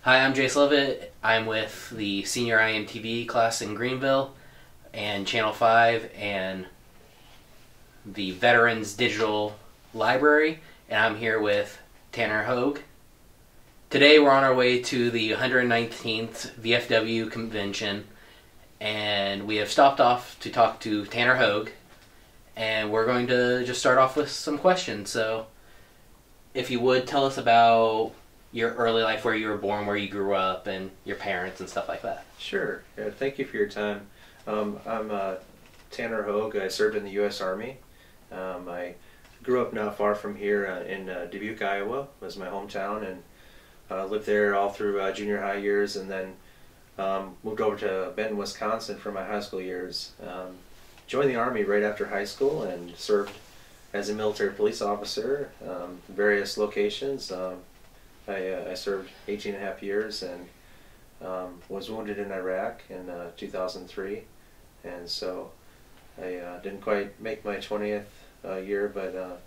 Hi, I'm Jace Levitt. I'm with the senior IMTV class in Greenville and Channel 5 and the Veterans Digital Library, and I'm here with Tanner Hogue. Today we're on our way to the 119th VFW convention, and we have stopped off to talk to Tanner Hogue, and we're going to just start off with some questions. So, if you would, tell us about your early life, where you were born, where you grew up, and your parents and stuff like that. Sure. Yeah, thank you for your time. I'm Tanner Hogue. I served in the U.S. Army. I grew up not far from here in Dubuque, Iowa, was my hometown, and lived there all through junior high years, and then moved over to Benton, Wisconsin for my high school years. Joined the Army right after high school and served as a military police officer in various locations. I served 18 and a half years and was wounded in Iraq in 2003, and so I didn't quite make my 20th year, but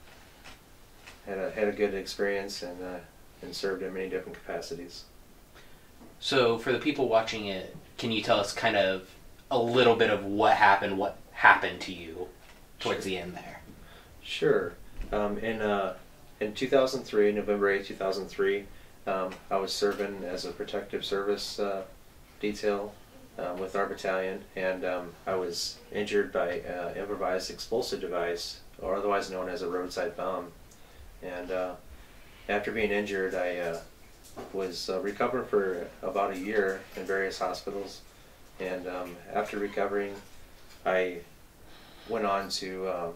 had a good experience and served in many different capacities. So, for the people watching it, can you tell us kind of a little bit of what happened to you towards the end there? Sure. In 2003, November 8, 2003, I was serving as a protective service detail with our battalion, and I was injured by an improvised explosive device, or otherwise known as a roadside bomb. And after being injured, I was recovering for about a year in various hospitals, and after recovering, I went on to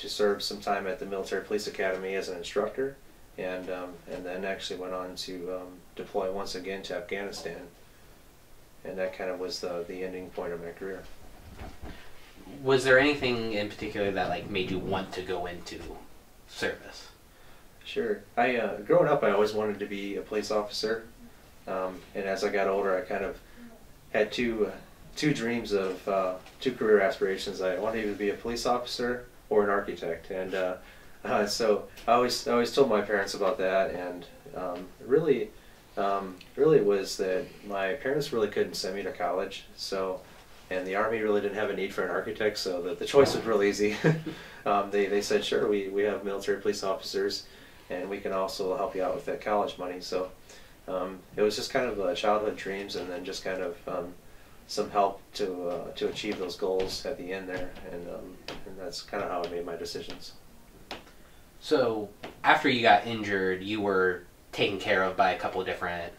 serve some time at the Military Police Academy as an instructor, and then actually went on to deploy once again to Afghanistan, and that kind of was the ending point of my career. Was there anything in particular that made you want to go into service? Sure. Growing up, I always wanted to be a police officer, and as I got older, I kind of had two dreams of two career aspirations. I wanted to either be a police officer or an architect, and so I always told my parents about that, and really it was that my parents really couldn't send me to college, and the Army really didn't have a need for an architect, so the choice was real easy. They said, sure, we have military police officers, and we can also help you out with that college money. So it was just kind of childhood dreams, and then just kind of some help to achieve those goals at the end there, and that's kind of how I made my decisions. So, after you got injured, you were taken care of by a couple of different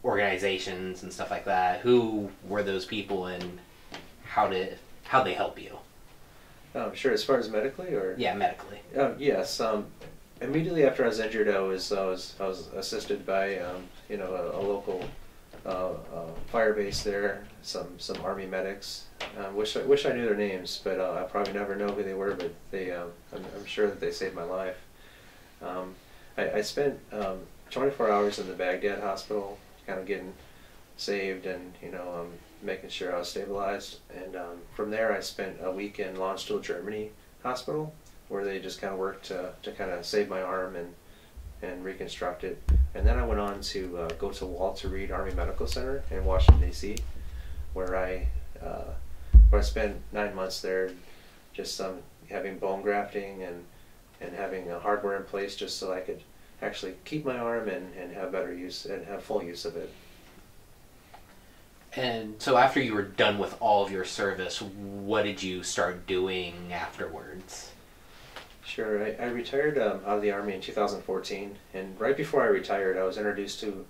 organizations and stuff like that. Who were those people, and how they help you? Sure. As far as medically, or yeah, medically. Yes. Immediately after I was injured, I was assisted by a local fire base there, some Army medics. Wish I knew their names, but I probably never know who they were. But I'm sure that they saved my life. I spent 24 hours in the Baghdad hospital, kind of getting saved and making sure I was stabilized. And from there, I spent a week in Landstuhl, Germany hospital, where they just kind of worked to kind of save my arm and reconstruct it. And then I went on to go to Walter Reed Army Medical Center in Washington, D.C., where I spent 9 months there, just having bone grafting and having hardware in place just so I could actually keep my arm and have better use and have full use of it. And so after you were done with all of your service, what did you start doing afterwards? Sure. I retired out of the Army in 2014, and right before I retired, I was introduced to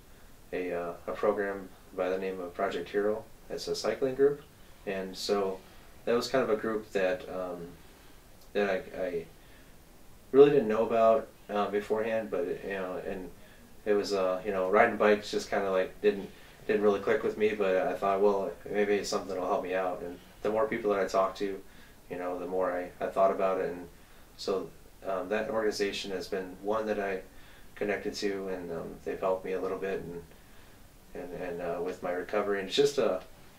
a program by the name of Project Hero. It's a cycling group, and so that was kind of a group that I really didn't know about beforehand, but and it was riding bikes just kind of didn't really click with me, but I thought, well, maybe it's something that'll help me out. And the more people that I talked to, the more I thought about it, and so that organization has been one that I connected to, and they've helped me a little bit, and with my recovery. And it's just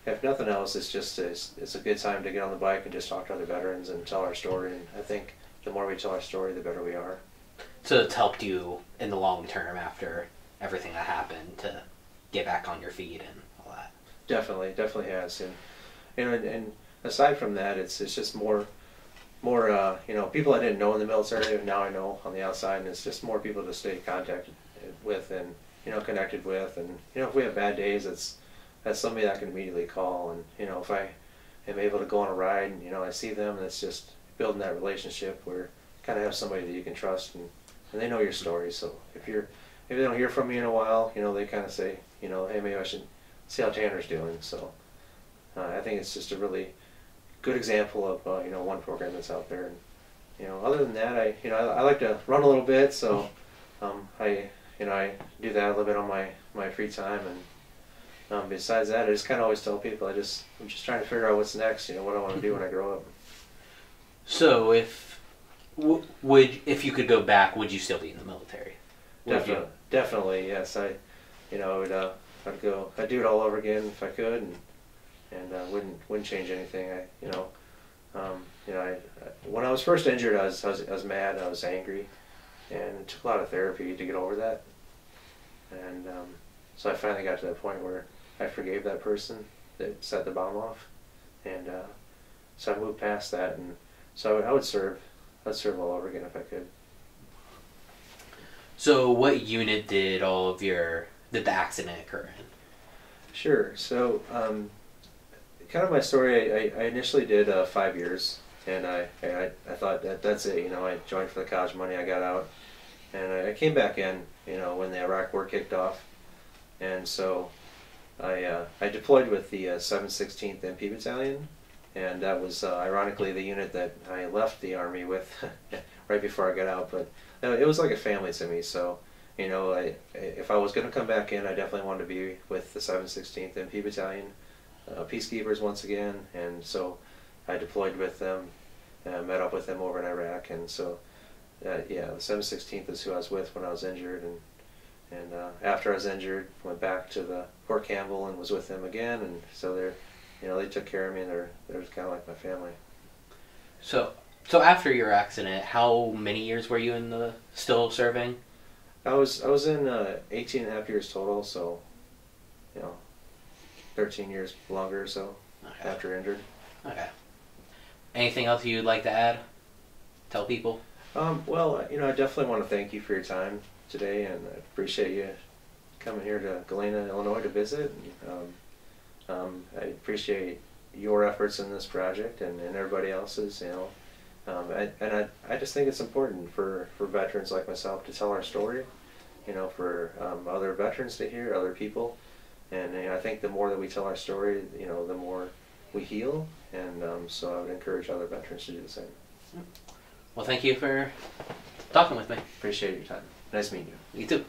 if nothing else, it's a good time to get on the bike and just talk to other veterans and tell our story. And I think the more we tell our story, the better we are. So it's helped you in the long term after everything that happened to get back on your feet and all that. Definitely has, and aside from that, it's just more people I didn't know in the military, now I know on the outside, and it's just more people to stay contacted with and connected with, and if we have bad days, that's somebody that I can immediately call, and if I am able to go on a ride and I see them, and it's just building that relationship where you kind of have somebody that you can trust, and they know your story. So if they don't hear from me in a while, they kind of say, hey, maybe I should see how Tanner's doing. So I think it's just a really good example of one program that's out there. And other than that, I like to run a little bit, so I do that a little bit on my free time. And besides that, I just kind of always tell people I'm just trying to figure out what's next. What I want to do when I grow up. So if you could go back, would you still be in the military? Definitely, yes. I'd do it all over again if I could, and wouldn't change anything. When I was first injured, I was mad, I was angry, and it took a lot of therapy to get over that. And so I finally got to that point where I forgave that person that set the bomb off, and so I moved past that, and so I would serve all over again if I could. So what unit did the accident occur in? Sure. So kind of my story, I initially did 5 years, and I thought that's it. I joined for the college money, I got out, and I came back in when the Iraq War kicked off, and so I deployed with the 716th MP Battalion, and that was ironically the unit that I left the Army with right before I got out, but it was like a family to me. So if I was going to come back in, I definitely wanted to be with the 716th MP Battalion, peacekeepers once again, and so I deployed with them, met up with them over in Iraq, and so the 716th is who I was with when I was injured, and after I was injured, went back to the Fort Campbell and was with them again, and so they took care of me, and they're kind of like my family. So after your accident, how many years were you still serving? I was in 18 and a half years total, so 13 years longer or so. Okay. After injured. Okay. Anything else you'd like to add? Tell people? Well, I definitely want to thank you for your time today, and I appreciate you coming here to Galena, Illinois to visit. I appreciate your efforts in this project and everybody else's, I just think it's important for veterans like myself to tell our story, for other veterans to hear, other people. And I think the more that we tell our story, the more we heal. And so I would encourage other veterans to do the same. Well, thank you for talking with me. Appreciate your time. Nice meeting you. You too.